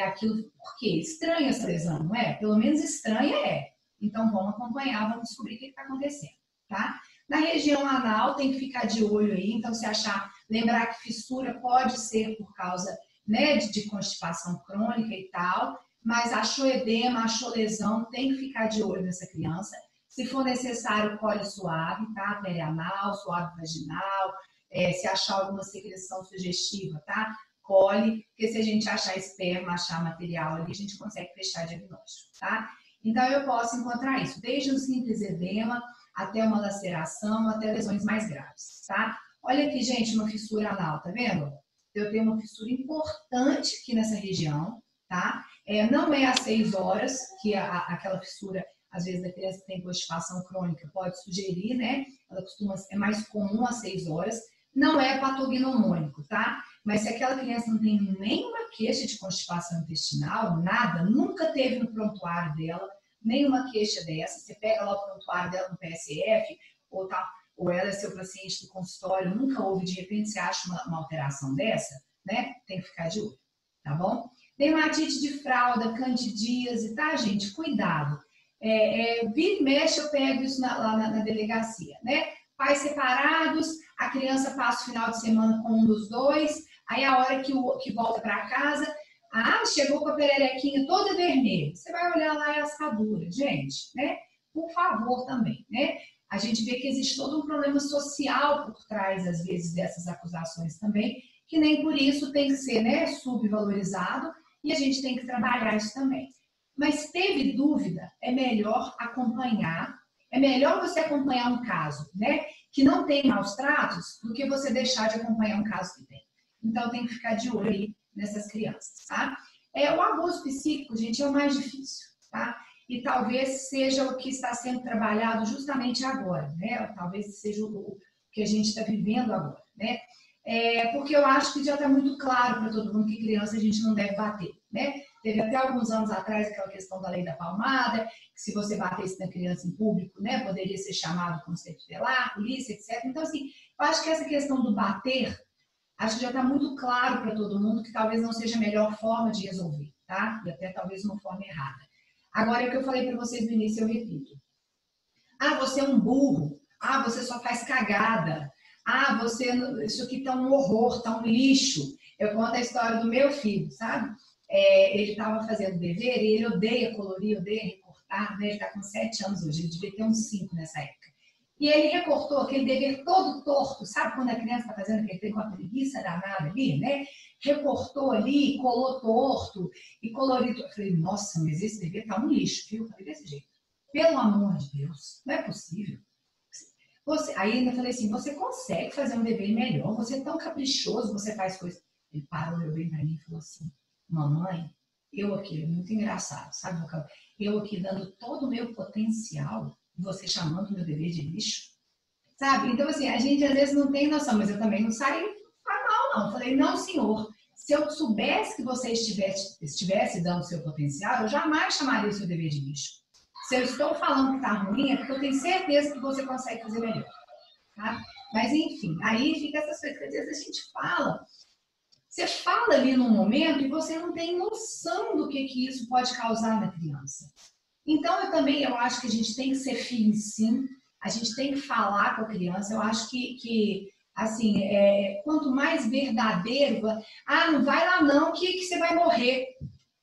aquilo, por quê? Estranha essa lesão, não é? Pelo menos estranha é. Então, vamos acompanhar, vamos descobrir o que está acontecendo, tá? Na região anal, tem que ficar de olho aí. Então, se achar, lembrar que fissura pode ser por causa, né, de constipação crônica e tal, mas achou edema, achou lesão, tem que ficar de olho nessa criança. Se for necessário, cole suave, tá? Perianal, suave vaginal, se achar alguma secreção sugestiva, tá? Colhe, porque se a gente achar esperma, achar material ali, a gente consegue fechar diagnóstico, tá? Então, eu posso encontrar isso, desde um simples edema até uma laceração, até lesões mais graves, tá? Olha aqui, gente, uma fissura anal, tá vendo? Eu tenho uma fissura importante aqui nessa região, tá? Não é às 6 horas, que aquela fissura, às vezes, da criança que tem constipação crônica pode sugerir, né? Ela é mais comum às 6 horas. Não é patognomônico, tá? Mas se aquela criança não tem nenhuma queixa de constipação intestinal, nada, nunca teve no prontuário dela, nenhuma queixa dessa, você pega lá o prontuário dela no PSF, ou ela é seu paciente do consultório, nunca houve, de repente você acha uma alteração dessa, né? Tem que ficar de olho, tá bom? Dermatite de fralda, candidíase, tá, gente? Cuidado. Vira e mexe, eu pego isso lá na delegacia, né? Pais separados, a criança passa o final de semana com um dos dois, aí a hora que volta para casa, chegou com a pererequinha toda vermelha. Você vai olhar lá e assadura, gente, né? Por favor também, né? A gente vê que existe todo um problema social por trás, às vezes, dessas acusações também, que nem por isso tem que ser, né, subvalorizado, e a gente tem que trabalhar isso também. Mas teve dúvida, é melhor acompanhar, é melhor você acompanhar um caso, né, que não tem maus tratos, do que você deixar de acompanhar um caso que tem. Então, tem que ficar de olho aí nessas crianças, tá? O abuso psíquico, gente, é o mais difícil, tá? E talvez seja o que está sendo trabalhado justamente agora, né? Talvez seja o que a gente está vivendo agora, né? Porque eu acho que já está muito claro para todo mundo que criança a gente não deve bater, né? Teve até alguns anos atrás aquela questão da lei da palmada, que se você batesse na criança em público, né, poderia ser chamado conselho tutelar, polícia, etc. Então, assim, eu acho que essa questão do bater, acho que já está muito claro para todo mundo que talvez não seja a melhor forma de resolver, tá? E até talvez uma forma errada. Agora, é o que eu falei para vocês no início, eu repito. Você é um burro. Você só faz cagada. Isso aqui tá um horror, tá um lixo. Eu conto a história do meu filho, sabe? Ele estava fazendo dever e ele odeia colorir, odeia recortar, né? Ele está com 7 anos hoje, ele devia ter uns 5 nessa época. E ele recortou aquele dever todo torto, sabe quando a criança está fazendo aquele tem com a preguiça danada ali, né? Recortou ali, colou torto e colorido. Eu falei, nossa, mas esse dever tá um lixo, viu? Eu falei desse jeito. Pelo amor de Deus, não é possível. Aí ainda falei assim, você consegue fazer um dever melhor, você é tão caprichoso, você faz coisas. Ele parou, olhou bem para mim e falou assim, mamãe, eu aqui, muito engraçado, sabe? Eu aqui dando todo o meu potencial, você chamando meu dever de lixo, sabe? Então, assim, a gente às vezes não tem noção, mas eu também não saí mal, não. Eu falei, não, senhor, se eu soubesse que você estivesse dando o seu potencial, eu jamais chamaria o seu dever de lixo. Se eu estou falando que está ruim, é porque eu tenho certeza que você consegue fazer melhor, tá? Mas, enfim, aí fica essas coisas que às vezes a gente fala. Você fala ali num momento e você não tem noção do que isso pode causar na criança. Então, eu acho que a gente tem que ser firme, sim. A gente tem que falar com a criança. Eu acho que assim, quanto mais verdadeiro... não vai lá não, que você vai morrer.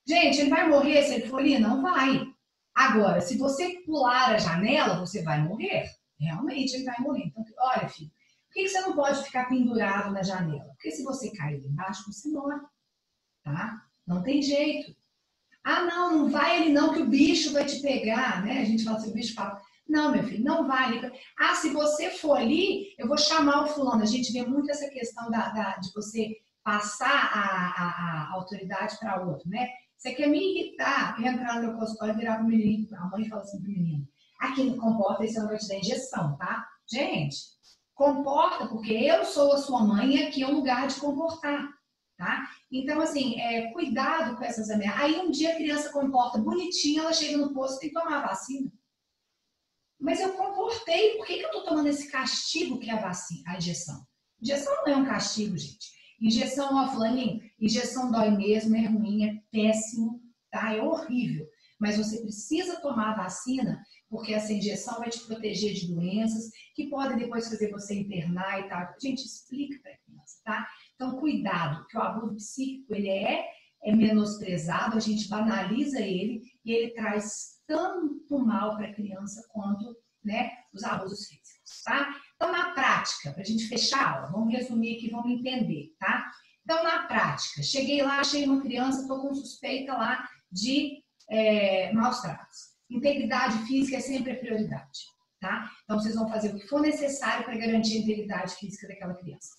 Gente, ele vai morrer se ele for ali? Não vai. Agora, se você pular a janela, você vai morrer. Realmente, ele vai morrer. Então, olha, filho, por que você não pode ficar pendurado na janela? Porque se você cair lá embaixo, você morre, tá? Não tem jeito. Não vai ele não, que o bicho vai te pegar, né? A gente fala assim, o bicho fala, não, meu filho, não vai. Se você for ali, eu vou chamar o fulano. A gente vê muito essa questão de você passar a autoridade para outro, né? Você quer me irritar, entrar no meu consultório e virar para o menino, a mãe fala assim para o menino, aqui não comporta, isso não vai te dar injeção, tá? Gente, comporta, porque eu sou a sua mãe e aqui é um lugar de comportar, tá? Então, assim, cuidado com essas ameaças. Aí um dia a criança comporta bonitinha, ela chega no posto e tem que tomar a vacina. Mas eu comportei, por que eu tô tomando esse castigo que é a vacina, a injeção? Injeção não é um castigo, gente. Injeção offline, injeção dói mesmo, é ruim, é péssimo, tá? É horrível. Mas você precisa tomar a vacina, porque essa injeção vai te proteger de doenças que podem depois fazer você internar e tal. Gente, explica para a criança, tá? Então, cuidado, que o abuso psíquico, ele é menosprezado, a gente banaliza ele e ele traz tanto mal para a criança quanto, né, os abusos físicos, tá? Então, na prática, para a gente fechar a aula, vamos resumir aqui, vamos entender, tá? Então, na prática, cheguei lá, achei uma criança, estou com suspeita lá de maus tratos. Integridade física é sempre a prioridade, tá? Então, vocês vão fazer o que for necessário para garantir a integridade física daquela criança.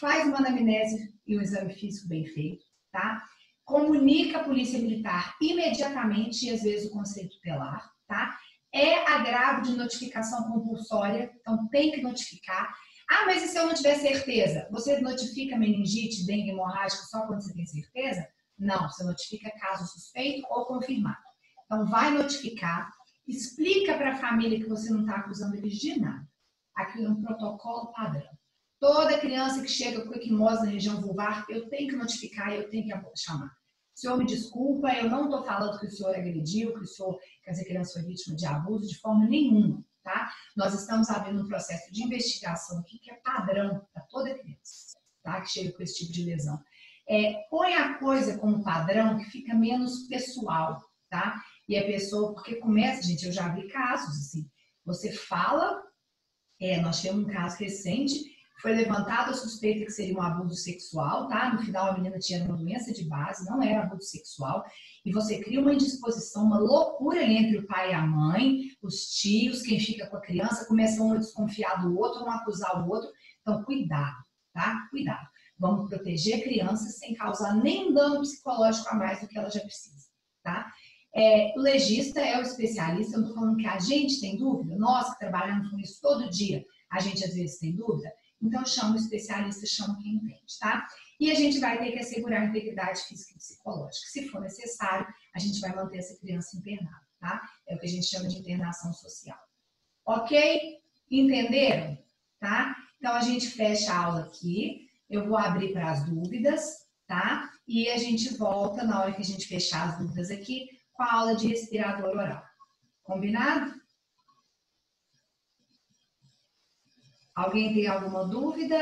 Faz uma anamnese e um exame físico bem feito, tá? Comunica a polícia militar imediatamente e às vezes o conselho tutelar, tá? É agravo de notificação compulsória, então tem que notificar. Ah, mas e se eu não tiver certeza? Você notifica meningite, dengue hemorrágica só quando você tem certeza? Não, você notifica caso suspeito ou confirmado. Então vai notificar, explica para a família que você não está acusando eles de nada. Aqui é um protocolo padrão. Toda criança que chega com equimose na região vulvar, eu tenho que notificar, eu tenho que chamar. O senhor me desculpa, eu não estou falando que o senhor agrediu, que o senhor, quer dizer, a criança foi vítima de abuso, de forma nenhuma, tá? Nós estamos abrindo um processo de investigação aqui que é padrão para toda criança, tá? Que chega com esse tipo de lesão. Põe a coisa como padrão que fica menos pessoal, tá? E a pessoa, porque começa, gente, eu já vi casos assim, você fala, nós tivemos um caso recente, foi levantada a suspeita que seria um abuso sexual, tá? No final a menina tinha uma doença de base, não era abuso sexual, e você cria uma indisposição, uma loucura entre o pai e a mãe, os tios, quem fica com a criança, começa um a desconfiar do outro, um a acusar o outro, então cuidado, tá? Cuidado. Vamos proteger a criança sem causar nenhum dano psicológico a mais do que ela já precisa, tá? O legista é o especialista, eu não estou falando que a gente tem dúvida, nós que trabalhamos com isso todo dia, a gente às vezes tem dúvida, então chama o especialista, chama quem entende, tá? E a gente vai ter que assegurar a integridade física e psicológica. Se for necessário, a gente vai manter essa criança internada, tá? É o que a gente chama de internação social. Ok? Entenderam? Tá? Então a gente fecha a aula aqui, eu vou abrir para as dúvidas, tá? E a gente volta na hora que a gente fechar as dúvidas aqui com a aula de respirador oral. Combinado? Alguém tem alguma dúvida?